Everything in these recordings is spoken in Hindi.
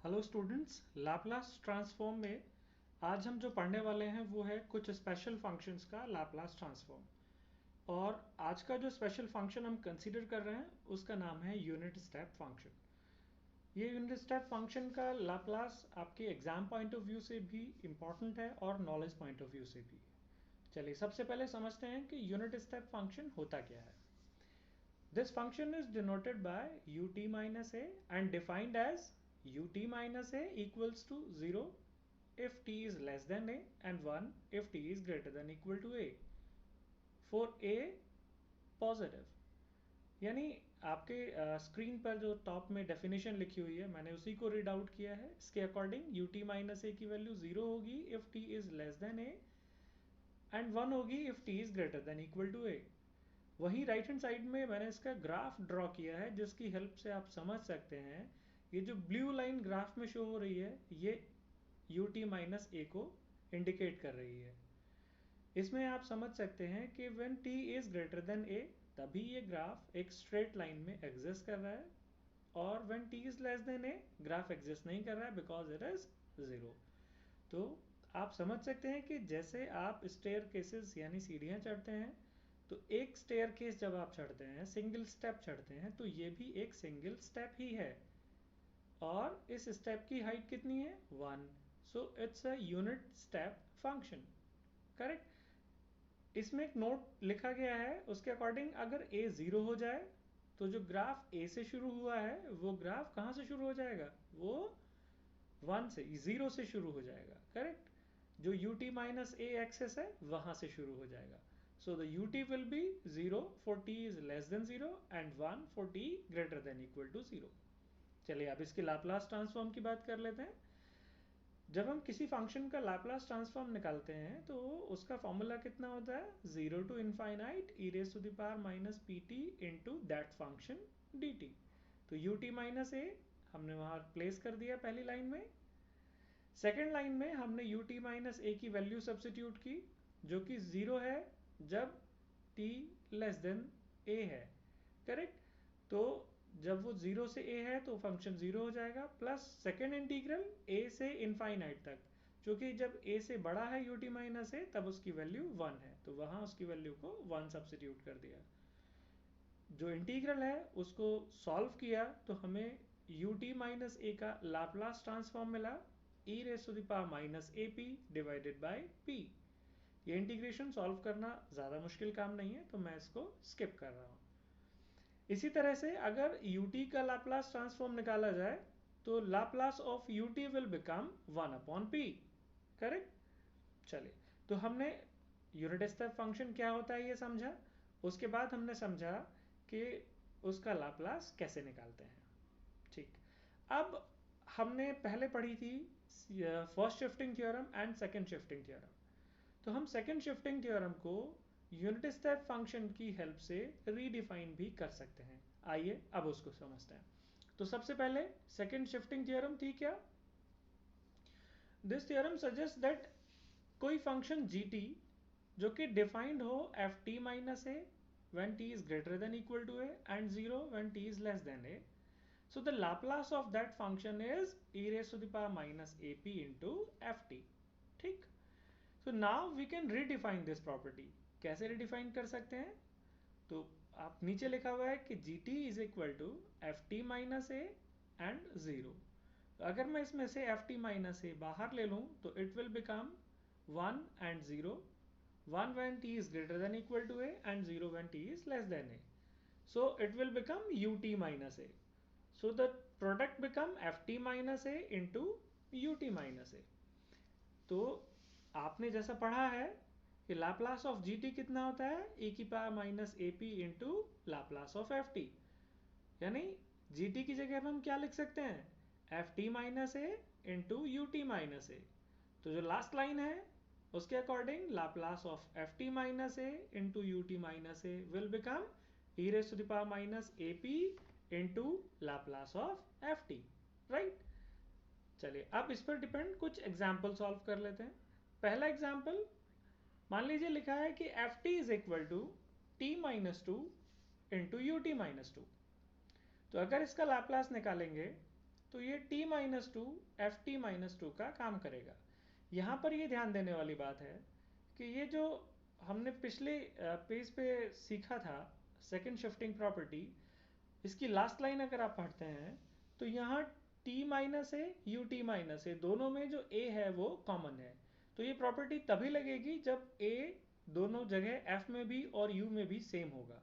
हेलो स्टूडेंट्स, लैपलास ट्रांसफॉर्म में आज हम जो पढ़ने वाले हैं वो है कुछ स्पेशल फंक्शंस का लैपलास ट्रांसफॉर्म। और आज का जो स्पेशल फंक्शन हम कंसीडर कर रहे हैं उसका नाम है यूनिट स्टेप फंक्शन। ये यूनिट स्टेप फंक्शन का लैपलास आपके एग्जाम पॉइंट ऑफ व्यू से भी इम्पॉर्टेंट है और नॉलेज पॉइंट ऑफ व्यू से भी। चलिए सबसे पहले समझते हैं कि यूनिट स्टेप फंक्शन होता क्या है। This function is denoted by ut minus a and defined as ut minus a equals to 0 if t is less than a and 1 if t is greater than equal to a for a positive। यानी आपके स्क्रीन पर जो टॉप में डेफिनेशन लिखी हुई है मैंने उसी को रीड आउट किया है। इसके अकॉर्डिंग ut माइनस ए की वैल्यू 0 होगी if t is less than a and 1 होगी if t is greater than equal to a। वहीं राइट हैंड साइड में मैंने इसका ग्राफ ड्रॉ किया है जिसकी हेल्प से आप समझ सकते हैं। ये जो ब्लू लाइन ग्राफ में शो हो रही है ये ut माइनस ए को इंडिकेट कर रही है। इसमें आप समझ सकते हैं कि when t is greater then a तभी ये ग्राफ एक स्ट्रेट लाइन में एग्जिस्ट कर रहा है और when t is less than a graph exist नहीं कर रहा है बिकॉज इट इज 0। तो आप समझ सकते हैं कि जैसे आप स्टेयर केसेस यानी सीढ़ियाँ चढ़ते हैं तो एक स्टेयर केस जब आप चढ़ते हैं सिंगल स्टेप चढ़ते हैं तो ये भी एक सिंगल स्टेप ही है और इस स्टेप की हाइट कितनी है 1। So it's a unit step function. Correct. इसमें एक नोट लिखा गया है उसके अकॉर्डिंग अगर a 0 हो जाए तो जो ग्राफ a से शुरू हुआ है वो ग्राफ कहाँ से शुरू हो जाएगा, वो 1 से 0 से शुरू हो जाएगा। करेक्ट। जो ut माइनस ए एक्सेस है वहां से शुरू हो जाएगा। So the ut will be 0 for t is less than 0 and 1 for t greater than equal to 0। चलिए अब इसके लाप्लास ट्रांसफॉर्म की बात कर लेते हैं। जब हम किसी फंक्शन का लाप्लास ट्रांसफॉर्म निकालते हैं तो उसका फॉर्मूला कितना होता है 0 to infinite e raise to the power minus p t into that function d t. तो ut माइनस ए हमने वहां प्लेस कर दिया पहली लाइन में। सेकेंड लाइन में हमने ut माइनस ए की वैल्यू सब्सिट्यूट की जो कि 0 है जब t लेस देन a है। करेक्ट। तो जब वो 0 से a है तो फंक्शन 0 हो जाएगा प्लस सेकेंड इंटीग्रल a से इनफाइनाइट तक क्योंकि जब a से बड़ा है ut माइनस ए तब उसकी वैल्यू 1 है तो वहां उसकी वैल्यू को 1 सब्सिट्यूट कर दिया। जो इंटीग्रल है उसको सॉल्व किया तो हमें ut माइनस ए का लाप्लास ट्रांसफॉर्म मिला e raise to the power minus a p divided by p. ये इंटीग्रेशन सॉल्व करना ज़्यादा मुश्किल काम नहीं है तो मैं इसको स्किप कर रहा हूँ। इसी तरह से अगर ut का लाप्लास ट्रांसफॉर्म निकाला जाए तो Laplace of ut will become 1 upon p। Correct. चलिए तो हमने यूनिट स्टेप फंक्शन क्या होता है ये समझा। उसके बाद हमने समझा कि उसका लाप्लास कैसे निकालते हैं। ठीक। अब हमने पहले पढ़ी थी first shifting theorem and second shifting theorem. तो हम सेकंड शिफ्टिंग थ्योरम को यूनिट स्टेप फंक्शन की हेल्प से रीडिफाइन भी कर सकते हैं। आइए अब उसको समझते हैं। तो सबसे पहले सेकंड शिफ्टिंग थ्योरम थी क्या। दिस थ्योरम सजेस्ट दैट कोई फंक्शन gt जो कि डिफाइंड हो F t minus A when t is greater than equal to a and 0 when t is less than a. So the Laplace of that function is e raised to the power minus ap into ft. ठीक। So now we can redefine this property. कैसे redefine कर सकते हैं तो आप नीचे लिखा हुआ है कि gt is equal to ft minus a and 0। अगर मैं इसमें से ft minus a बाहर ले लूँ तो it will become 1 and 0, 1 when t is greater than equal to a and 0 when t is less than a. So it will become ut minus a. So the product become ft minus a into ut minus a. तो आपने जैसा पढ़ा है कि लाप्लास ऑफ gt कितना होता है e की power minus a p into Laplace of f t. यानी gt की जगह हम क्या लिख सकते हैं f t minus a into u t minus a. तो जो लास्ट लाइन है उसके according Laplace of f t minus a into u t minus a will become e raise to the power minus a p into Laplace of f t. Right. चलिए अब इस पर डिपेंड कुछ एग्जाम्पल सॉल्व कर लेते हैं। पहला एग्जाम्पल मान लीजिए लिखा है कि f t is equal to t minus two into u t minus two. तो अगर इसका लाप्लास निकालेंगे तो ये t minus two f t minus two का काम करेगा। यहाँ पर ये ध्यान देने वाली बात है कि ये जो हमने पिछले पेज पे सीखा था सेकंड शिफ्टिंग प्रॉपर्टी, इसकी लास्ट लाइन अगर आप पढ़ते हैं तो यहाँ t minus a u t minus a दोनों में जो a है वो कॉमन है। तो ये प्रॉपर्टी तभी लगेगी जब a दोनों जगह f में भी और u में भी सेम होगा।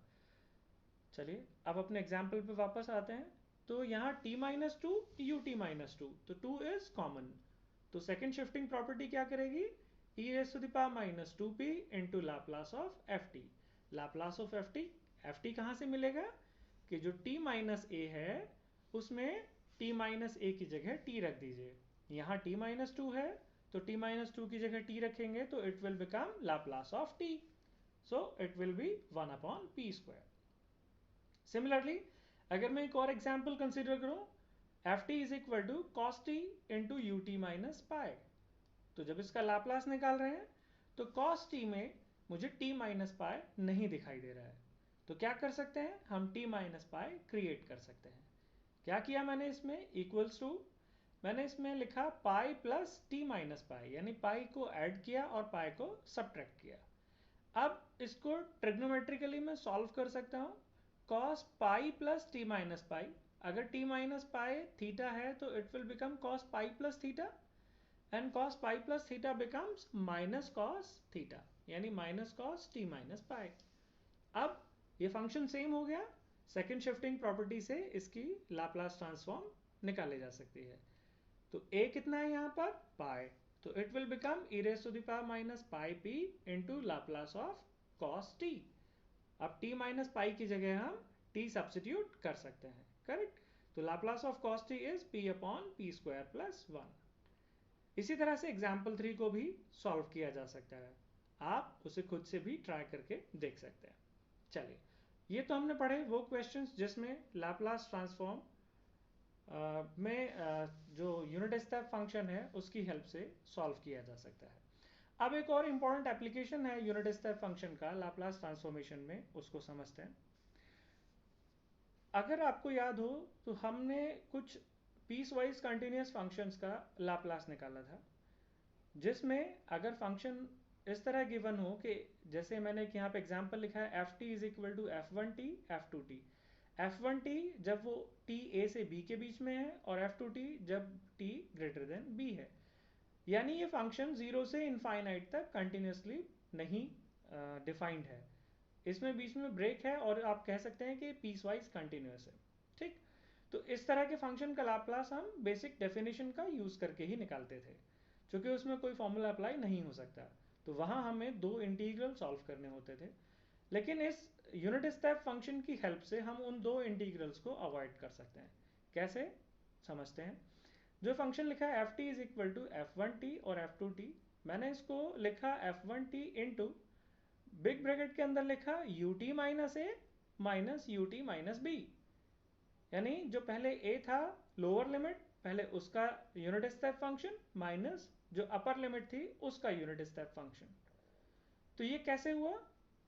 चलिए अब अपने एग्जाम्पल पे वापस आते हैं। तो यहाँ t minus two u t minus two, तो 2 इज कॉमन। तो सेकंड शिफ्टिंग प्रॉपर्टी क्या करेगी, e raise to the power minus two p into Laplace of f t. Laplace of f t कहाँ से मिलेगा कि जो t माइनस ए है उसमें t माइनस ए की जगह t रख दीजिए। यहाँ t माइनस टू है तो t माइनस टू की जगह t रखेंगे तो it will become Laplace of t, so it will be 1 upon p square. Similarly अगर मैं एक और एग्जाम्पल कंसिडर करूं, f t is equal to cos t into u t minus pi. तो जब इसका लाप्लास निकाल रहे हैं तो कॉस टी में मुझे टी माइनस पाई नहीं दिखाई दे रहा है, तो क्या कर सकते हैं हम टी माइनस पाई क्रिएट कर सकते हैं। क्या किया मैंने इसमें, इक्वल्स टू मैंने इसमें लिखा पाई प्लस टी माइनस पाई, यानी पाई को ऐड किया और पाई को सब्ट्रैक्ट किया। अब इसको ट्रिग्नोमेट्रिकली मैं सॉल्व कर सकता हूँ। Cos pi plus t minus pi, अगर टी माइनस पाई थीटा है तो it will become cos pi plus theta, and cos pi plus theta becomes minus cos theta, यानी minus cos t minus pi. अब ये फंक्शन सेम हो गया, सेकंड शिफ्टिंग प्रॉपर्टी से इसकी लाप्लास ट्रांसफॉर्म निकाले जा सकती है। तो a कितना है यहाँ पर, पाई, तो it will become e raise to the power minus pi p into Laplace of cos t. अब t माइनस पाई की जगह हम t सब्सिट्यूट कर सकते हैं, करेक्ट। तो Laplace of cos T is p upon p square plus 1। इसी तरह से एग्जाम्पल 3 को भी सॉल्व किया जा सकता है, आप उसे खुद से भी ट्राई करके देख सकते हैं। चलिए, ये तो हमने पढ़े वो क्वेश्चंस जिसमें लाप्लास ट्रांसफॉर्म में जो यूनिट स्टेप फंक्शन है उसकी हेल्प से सॉल्व किया जा सकता है। अब एक और इम्पॉर्टेंट एप्लीकेशन है यूनिट स्टेप फंक्शन का लाप्लास ट्रांसफॉर्मेशन में, उसको समझते हैं। अगर आपको याद हो तो हमने कुछ पीस वाइज कंटिन्यूस फंक्शंस का लाप्लास निकाला था, जिसमें अगर फंक्शन इस तरह गिवन हो कि जैसे मैंने यहाँ पे एग्जांपल लिखा है f t is equal to f one t f two t. F one t जब वो टी ए से बी के बीच में है और एफ टू टी जब टी ग्रेटर देन बी है, यानी ये फंक्शन जीरो से इनफाइनाइट तक कंटिन्यूसली नहीं डिफाइंड है, इसमें बीच में ब्रेक है और आप कह सकते हैं कि पीस वाइज कंटिन्यूस है, ठीक। तो इस तरह के फंक्शन का लाप्लास हम बेसिक डेफिनेशन का यूज करके ही निकालते थे, क्योंकि उसमें कोई फॉर्मूला अप्लाई नहीं हो सकता, तो वहां हमें दो इंटीग्रल सॉल्व करने होते थे। लेकिन इस यूनिट स्टेप फंक्शन की हेल्प से हम उन दो इंटीग्रल्स को अवॉइड कर सकते हैं। कैसे, समझते हैं। जो फंक्शन लिखा है f t is equal to f one t और एफ टू टी, मैंने इसको लिखा f one t into big bracket के अंदर लिखा u t minus a minus u t minus b, यानी जो पहले a था लोअर लिमिट, पहले उसका यूनिट स्टेप फंक्शन माइनस जो अपर लिमिट थी उसका यूनिट स्टेप फंक्शन। तो ये कैसे हुआ,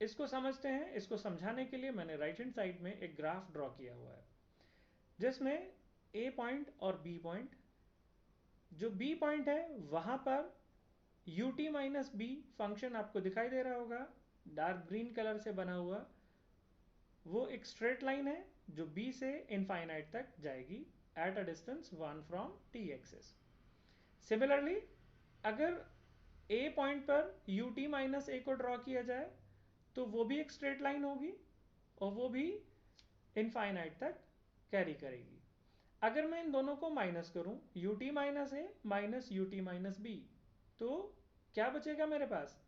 इसको समझते हैं। इसको समझाने के लिए मैंने राइट हैंड साइड में एक ग्राफ ड्रॉ किया हुआ है, जिसमें a पॉइंट और b पॉइंट, जो b पॉइंट है वहां पर u t minus b function आपको दिखाई दे रहा होगा, डार्क ग्रीन कलर से बना हुआ, वो एक स्ट्रेट लाइन है जो b से इनफाइनाइट तक जाएगी at a distance 1 from t axis. Similarly अगर a पॉइंट पर यू टी माइनस ए को ड्रॉ किया जाए तो वो भी एक स्ट्रेट लाइन होगी और वो भी इनफाइनाइट तक कैरी करेगी। अगर मैं इन दोनों को माइनस करूं, u t minus a minus u t minus b, तो क्या बचेगा मेरे पास,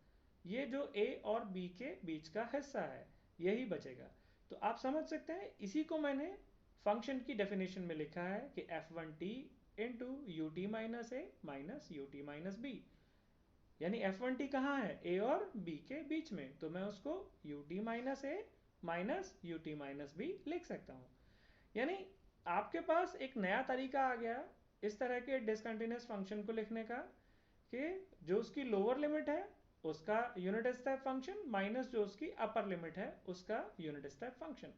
ये जो a और b के बीच का हिस्सा है यही बचेगा। तो आप समझ सकते हैं, इसी को मैंने फंक्शन की डेफिनेशन में लिखा है कि f one t into u t minus a minus u t minus b, यानी एफ वन टी कहाँ है, a और b के बीच में, तो मैं उसको u t minus a minus u t minus b लिख सकता हूँ। यानी आपके पास एक नया तरीका आ गया इस तरह के डिसकंटिन्यूस फंक्शन को लिखने का, कि जो उसकी लोअर लिमिट है उसका यूनिट स्टेप फंक्शन माइनस जो उसकी अपर लिमिट है उसका यूनिट स्टेप फंक्शन।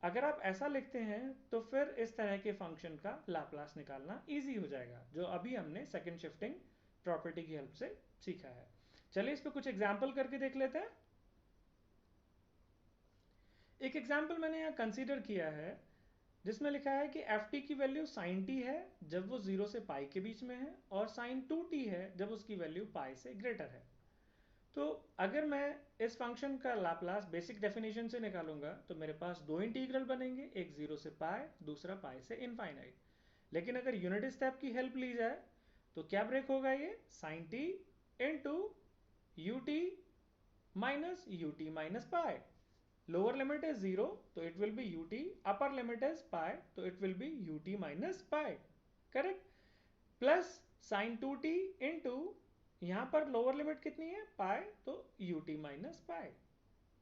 अगर आप ऐसा लिखते हैं तो फिर इस तरह के फंक्शन का लाप्लास निकालना इजी हो जाएगा, जो अभी हमने सेकंड शिफ्टिंग प्रॉपर्टी की हेल्प से सीखा है। चलिए इस पे कुछ एग्जाम्पल करके देख लेते हैं। एक एग्जाम्पल मैंने यहाँ कंसीडर किया है जिसमें लिखा है कि एफ टी की वैल्यू साइन टी है जब वो 0 से पाई के बीच में है, और साइन 2t है जब उसकी वैल्यू पाई से ग्रेटर है। तो अगर मैं इस फंक्शन का लाप्लास बेसिक डेफिनेशन से निकालूंगा तो मेरे पास दो इंटीग्रल बनेंगे, एक 0 से पाई, दूसरा पाई से इनफाइनाइट। लेकिन अगर यूनिट स्टेप की हेल्प ली जाए तो क्या ब्रेक होगा, ये sine t into u t minus u t minus pi. Lower limit is 0 तो it will be u t, upper limit is pi तो it will be u t minus pi, correct. Plus sine 2t into, यहां पर लोअर लिमिट कितनी है, पाई, तो u t minus pi,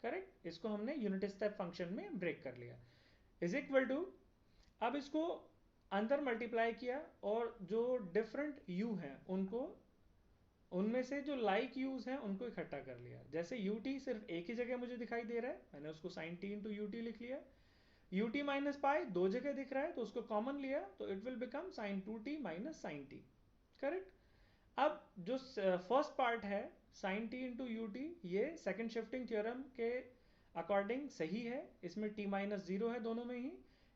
correct. इसको हमने यूनिट स्टेप फंक्शन में ब्रेक कर लिया, इज इक्वल टू, अब इसको अंदर मल्टीप्लाई किया और जो डिफरेंट u हैं उनको, उनमें से जो लाइक यूज हैं उनको इकट्ठा कर लिया। जैसे ut सिर्फ एक ही जगह मुझे दिखाई दे रहा है, मैंने उसको sine t into u t लिख लिया। ut माइनस पाई दो जगह दिख रहा है तो उसको कॉमन लिया, तो it will become sine 2t minus sine t, correct. अब जो फर्स्ट पार्ट है sine t into u t, ये सेकेंड शिफ्टिंग थ्योरम के अकॉर्डिंग सही है, इसमें t माइनस जीरो है दोनों में ही।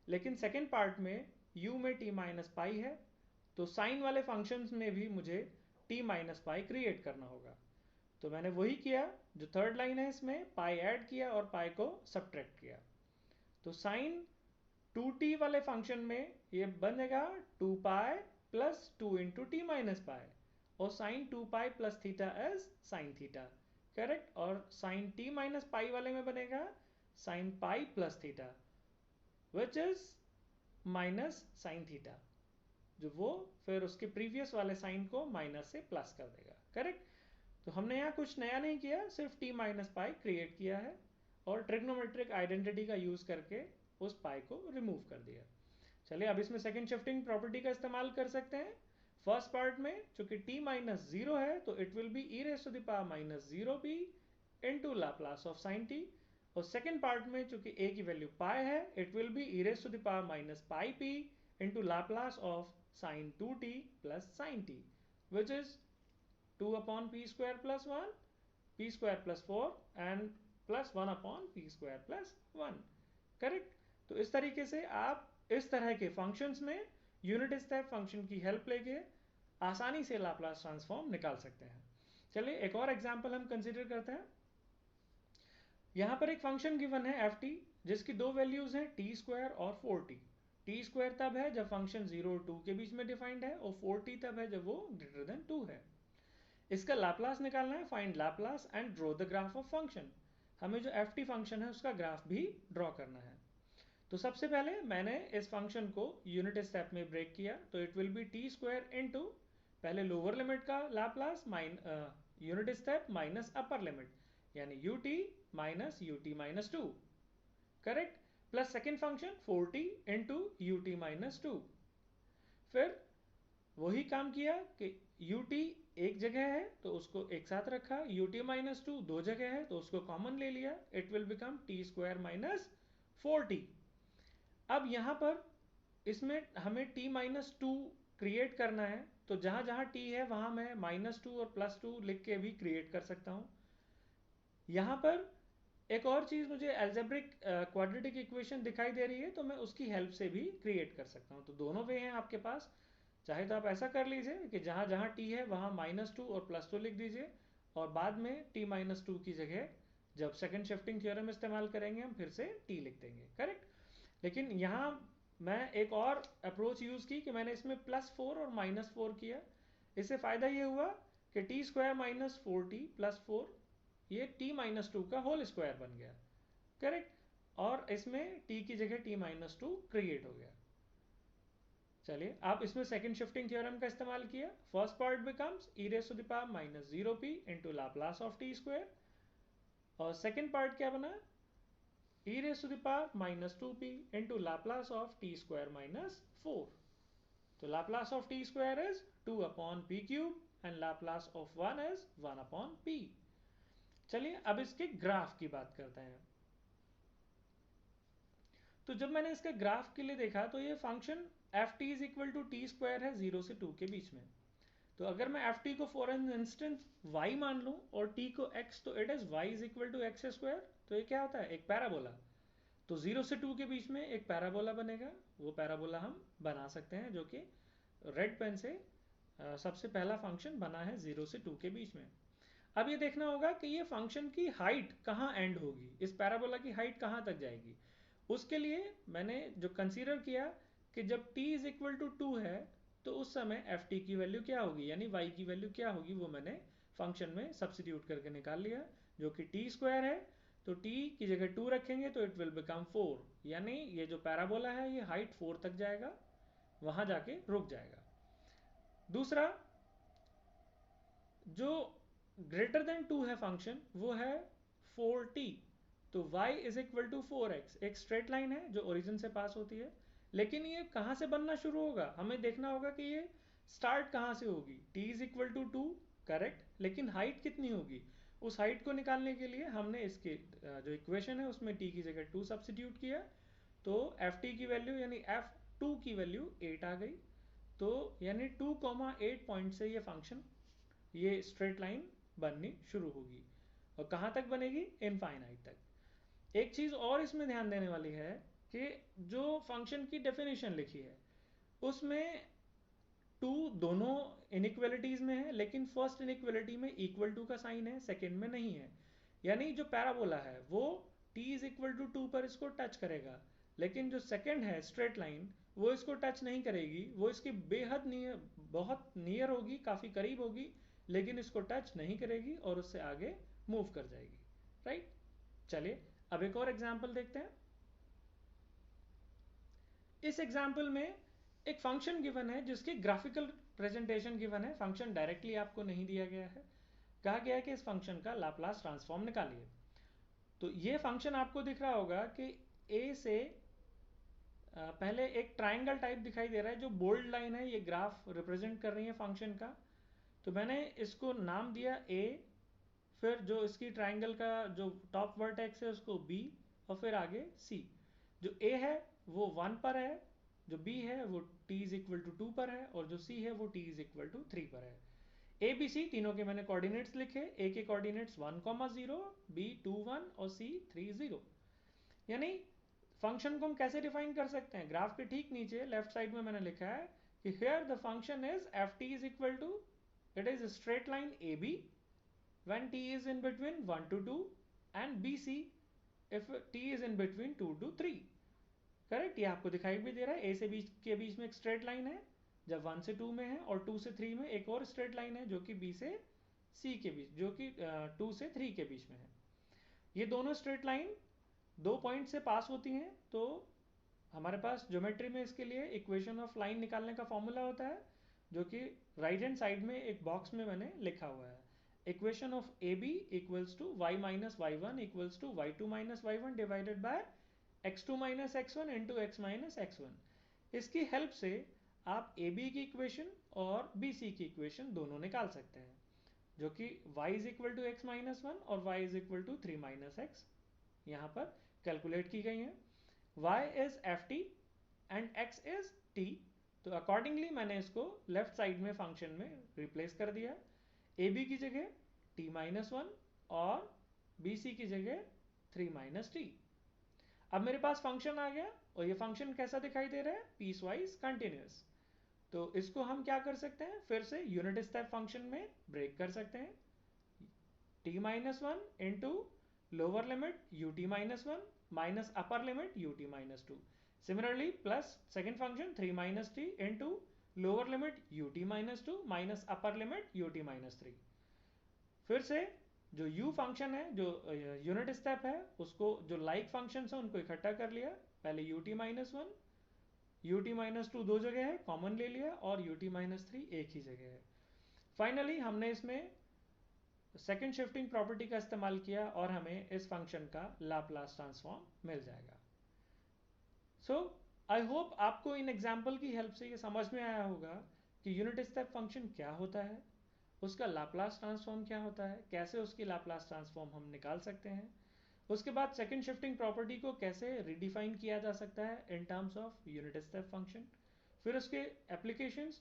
लेकिन सेकेंड पार्ट में u में t माइनस पाई है, तो साइन वाले फंक्शंस में भी मुझे t माइनस पाई क्रिएट करना होगा। तो मैंने वही किया, जो थर्ड लाइन है इसमें पाई ऐड किया और पाई को सब्ट्रैक्ट किया। तो साइन 2t वाले फंक्शन में ये बनेगा 2 pi plus 2 into t minus pi, और sine 2 pi plus theta as sine theta, correct. और साइन t माइनस पाई वाले में बनेगा sine pi plus theta which is minus sine theta, जो वो फिर उसके प्रीवियस वाले साइन को माइनस से प्लस कर देगा, करेक्ट। तो हमने यहाँ कुछ नया नहीं किया, सिर्फ t माइनस पाई क्रिएट किया है और ट्रिग्नोमेट्रिक आइडेंटिटी का यूज करके उस पाई को रिमूव कर दिया। चलिए अब इसमें सेकंड शिफ्टिंग प्रॉपर्टी का इस्तेमाल कर सकते हैं। फर्स्ट पार्ट में चूंकि t माइनस जीरो है तो it will be e raise to the power minus zero p into Laplace of sine t, और सेकंड पार्ट में चूंकि a की वैल्यू पाई है it will be e raise to the power minus pi p into Laplace of sine 2t plus sine t, which is 2 upon p square plus 1, p square plus 4 and plus 1 upon p square plus 1, correct. तो इस तरीके से आप इस तरह के फंक्शंस में यूनिट स्टेप फंक्शन की हेल्प लेके आसानी से लाप्लास ट्रांसफॉर्म निकाल सकते हैं। चलिए एक और एग्जांपल हम कंसीडर करते हैं। यहाँ पर एक फंक्शन गिवन है एफ टी, जिसकी दो वैल्यूज हैं टी स्क्वायर और 4t। टी स्क्वायर तब है जब फंक्शन 0 और 2 के बीच में डिफाइंड है, और 4t तब है जब वो ग्रेटर देन 2 है। इसका लाप्लास निकालना है, find Laplace and draw the graph of function. हमें जो एफ टी फंक्शन है उसका ग्राफ भी ड्रॉ करना है। तो सबसे पहले मैंने इस फंक्शन को यूनिट स्टेप में ब्रेक किया, तो it will be t square into, पहले लोअर लिमिट का Laplace unit step minus upper limit, यानी u t minus u t minus two, correct. Plus second function 4t into u t minus two. फिर वही काम किया कि ut एक जगह है तो उसको एक साथ रखा, ut माइनस टू दो जगह है तो उसको कॉमन ले लिया, it will become T square minus 4t। अब यहां पर इसमें हमें t माइनस टू क्रिएट करना है, तो जहां जहां t है वहां मैं माइनस टू और प्लस टू लिख के भी क्रिएट कर सकता हूं। यहां पर एक और चीज मुझे एल्जेब्रिक क्वाड्रेटिक इक्वेशन दिखाई दे रही है, तो मैं उसकी हेल्प से भी क्रिएट कर सकता हूं। तो दोनों वे हैं आपके पास, चाहे तो आप ऐसा कर लीजिए कि जहां जहां t है वहां माइनस टू और प्लस टू लिख दीजिए, और बाद में t माइनस टू की जगह जब सेकंड शिफ्टिंग थ्योरम इस्तेमाल करेंगे हम फिर से t लिख देंगे, करेक्ट। लेकिन यहाँ मैं एक और अप्रोच यूज की कि मैंने इसमें प्लस 4 और माइनस 4 किया। इससे फायदा ये हुआ कि T square minus 4t plus 4, ये t माइनस टू का होल स्क्वायर बन गया, करेक्ट। और इसमें t की जगह t माइनस टू क्रिएट हो गया। चलिए आप इसमें सेकंड शिफ्टिंग थ्योरम का इस्तेमाल किया। First part becomes e raise to the power minus zero p into Laplace of t square, और सेकंड पार्ट क्या बना, e raised to the power minus 2p into Laplace of t square minus 4. So Laplace of t square is 2 upon p cube and Laplace of 1 is 1 upon p. चलिए अब इसके ग्राफ की बात करते हैं। तो जब मैंने इसके ग्राफ के लिए देखा तो ये function f t is equal to t square है 0 से 2 के बीच में। तो अगर मैं एफ टी को फॉर एन इंस्टेंस y मान लूँ और t को x, तो it is y is equal to x square. तो ये क्या होता है, एक पैराबोला। तो 0 से 2 के बीच में एक पैराबोला बनेगा। वो पैराबोला हम बना सकते हैं, जो कि रेड पेन से सबसे पहला फंक्शन बना है 0 से 2 के बीच में। अब ये देखना होगा कि ये फंक्शन की हाइट कहाँ एंड होगी, इस पैराबोला की हाइट कहाँ तक जाएगी। उसके लिए मैंने जो कंसीडर किया कि जब t इज इक्वल टू 2 है तो उस समय एफ टी की वैल्यू क्या होगी, यानी y की वैल्यू क्या होगी, वो मैंने फंक्शन में सब्सिट्यूट करके निकाल लिया, जो कि टी स्क्वायर है। तो t की जगह 2 रखेंगे तो इट विल बिकम 4, यानी ये जो पैराबोला है ये हाइट 4 तक जाएगा, वहां जाके रुक जाएगा। दूसरा, जो ग्रेटर देन 2 है फंक्शन, वो है 4t। तो y is equal to 4x एक स्ट्रेट लाइन है जो ओरिजिन से पास होती है। लेकिन ये कहाँ से बनना शुरू होगा, हमें देखना होगा कि ये स्टार्ट कहाँ से होगी। t is equal to 2, correct, लेकिन हाइट कितनी होगी, उस हाइट को निकालने के लिए हमने इसके जो इक्वेशन है उसमें t की जगह 2 सब्सिट्यूट किया। तो एफ टी की वैल्यू यानी f2 की वैल्यू 8 आ गई। तो यानी 2,8 पॉइंट से ये फंक्शन, ये स्ट्रेट लाइन बननी शुरू होगी। और कहाँ तक बनेगी, इनफाइनाइट तक। एक चीज और इसमें ध्यान देने वाली है कि जो फंक्शन की डेफिनेशन लिखी है उसमें 2 दोनों इनइक्वालिटीज में है, लेकिन फर्स्ट इनइक्वालिटी में इक्वल टू का साइन है, सेकेंड में नहीं है। यानी जो पैराबोला है वो t इज इक्वल टू 2 पर इसको टच करेगा, लेकिन जो सेकेंड है स्ट्रेट लाइन वो इसको टच नहीं करेगी, वो इसकी बेहद नियर, बहुत नियर होगी, काफी करीब होगी, लेकिन इसको टच नहीं करेगी और उससे आगे मूव कर जाएगी। राइट, चलिए अब एक और एग्जांपल देखते हैं। इस एग्जांपल में एक फंक्शन गिवन है जिसकी ग्राफिकल प्रेजेंटेशन गिवन है, फंक्शन डायरेक्टली आपको नहीं दिया गया है। कहा गया है कि इस फंक्शन का लाप्लास ट्रांसफॉर्म निकालिए। तो ये फंक्शन आपको दिख रहा होगा कि a से पहले एक ट्राइंगल टाइप दिखाई दे रहा है, जो बोल्ड लाइन है ये ग्राफ रिप्रेजेंट कर रही है फंक्शन का। तो मैंने इसको नाम दिया a, फिर जो इसकी ट्राइंगल का जो टॉप वर्टेक्स है उसको b, और फिर आगे c। जो a है वो 1 पर है, जो b है वो t इज इक्वल टू 2 पर है, और जो c है वो t इज इक्वल टू 3 पर है। a b c तीनों के मैंने कोऑर्डिनेट्स लिखे, a के कोऑर्डिनेट्स 1,0, b 2 1 और c 3 0। यानी फंक्शन को हम कैसे डिफाइन कर सकते हैं, ग्राफ के ठीक नीचे लेफ्ट साइड में मैंने लिखा है कि here the function is f t is equal to, it is straight line a b when t is in between 1 to 2 and bc if t is in between 2 to 3। Correct, ये आपको दिखाई भी दे रहा है, a से b के बीच में एक स्ट्रेट लाइन है जब 1 से 2 में है, और 2 से 3 में एक और स्ट्रेट लाइन है जो कि b से c के बीच, जो कि 2 से 3 के बीच में है। ये दोनों स्ट्रेट लाइन 2 पॉइंट से पास होती हैं। तो हमारे पास ज्योमेट्री में इसके लिए इक्वेशन ऑफ लाइन निकालने का फॉर्मूला होता है, जो कि राइट हैंड साइड में एक बॉक्स में मैंने लिखा हुआ है। Equation of a b equals to y minus y one equals to y two minus y one divided by x two minus x one into x minus x one. इसकी हेल्प से आप ए बी की इक्वेशन और बी सी की इक्वेशन दोनों निकाल सकते हैं, जो कि y is equal to x minus one और y is equal to 3 minus x यहाँ पर कैलकुलेट की गई हैं। y is f T and x is t। तो अकॉर्डिंगली मैंने इसको लेफ्ट साइड में फंक्शन में रिप्लेस कर दिया, ए बी की जगह t माइनस वन और बी सी की जगह 3 माइनस टी। अब मेरे पास फंक्शन आ गया, और ये फंक्शन कैसा दिखाई दे रहा है, पीस वाइज कंटिन्यूस। तो इसको हम क्या कर सकते हैं, फिर से यूनिट स्टेप फंक्शन में ब्रेक कर सकते हैं। t minus one into lower limit ut minus one minus upper limit ut minus two. Similarly plus second function 3 minus T into lower limit ut minus two minus upper limit ut minus three. फिर से जो u फंक्शन है, जो यूनिट स्टेप है, उसको जो लाइक फंक्शन है उनको इकट्ठा कर लिया। पहले ut minus one, ut minus two दो जगह है, कॉमन ले लिया, और ut माइनस थ्री एक ही जगह है। फाइनली हमने इसमें सेकेंड शिफ्टिंग प्रॉपर्टी का इस्तेमाल किया और हमें इस फंक्शन का लाप्लास ट्रांसफॉर्म मिल जाएगा। सो आई होप आपको इन एग्जाम्पल की हेल्प से ये समझ में आया होगा कि यूनिट स्टेप फंक्शन क्या होता है, उसका लाप्लास ट्रांसफॉर्म क्या होता है, कैसे उसकी लाप्लास ट्रांसफॉर्म हम निकाल सकते हैं, उसके बाद सेकंड शिफ्टिंग प्रॉपर्टी को कैसे रिडिफाइन किया जा सकता है in terms of unit step function. फिर उसके एप्लीकेशंस,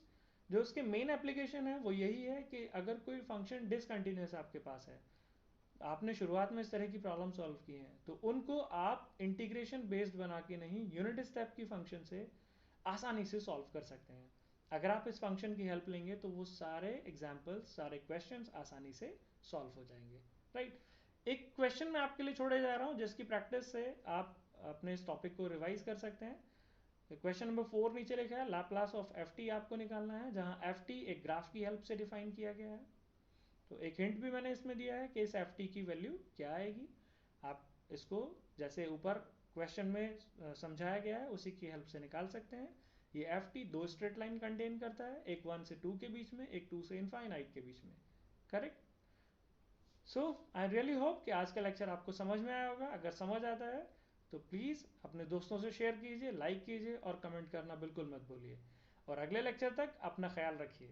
जो उसके मेन एप्लीकेशन है वो यही है कि अगर कोई फंक्शन डिसकंटिन्यूस आपके पास है, आपने शुरुआत में इस तरह की प्रॉब्लम सॉल्व की हैं, तो उनको आप इंटीग्रेशन बेस्ड बना के नहीं, यूनिट स्टेप की फंक्शन से आसानी से सॉल्व कर सकते हैं। अगर आप इस फंक्शन की हेल्प लेंगे तो वो सारे एग्जाम्पल्स, सारे क्वेश्चंस आसानी से सॉल्व हो जाएंगे, राइट। एक क्वेश्चन मैं आपके लिए छोड़े जा रहा हूँ जिसकी प्रैक्टिस से आप अपने इस टॉपिक को रिवाइज कर सकते हैं। क्वेश्चन नंबर 4 नीचे लिखा है, लैपलास ऑफ एफ टी आपको निकालना है, जहां एफ टी एक ग्राफ की हेल्प से डिफाइन किया गया है। तो एक हिंट भी मैंने इसमें दिया है कि इस एफ टी की वैल्यू क्या आएगी। आप इसको जैसे ऊपर क्वेश्चन में समझाया गया है उसी की हेल्प से निकाल सकते हैं। ये एफ टी दो स्ट्रेट लाइन कंटेन करता है, एक 1 से 2 के बीच में, एक 2 से इनफाइनाइट के बीच में, correct. So I really hope कि आज का लेक्चर आपको समझ में आया होगा। अगर समझ आता है तो प्लीज़ अपने दोस्तों से शेयर कीजिए, लाइक कीजिए और कमेंट करना बिल्कुल मत भूलिए। और अगले लेक्चर तक अपना ख्याल रखिए।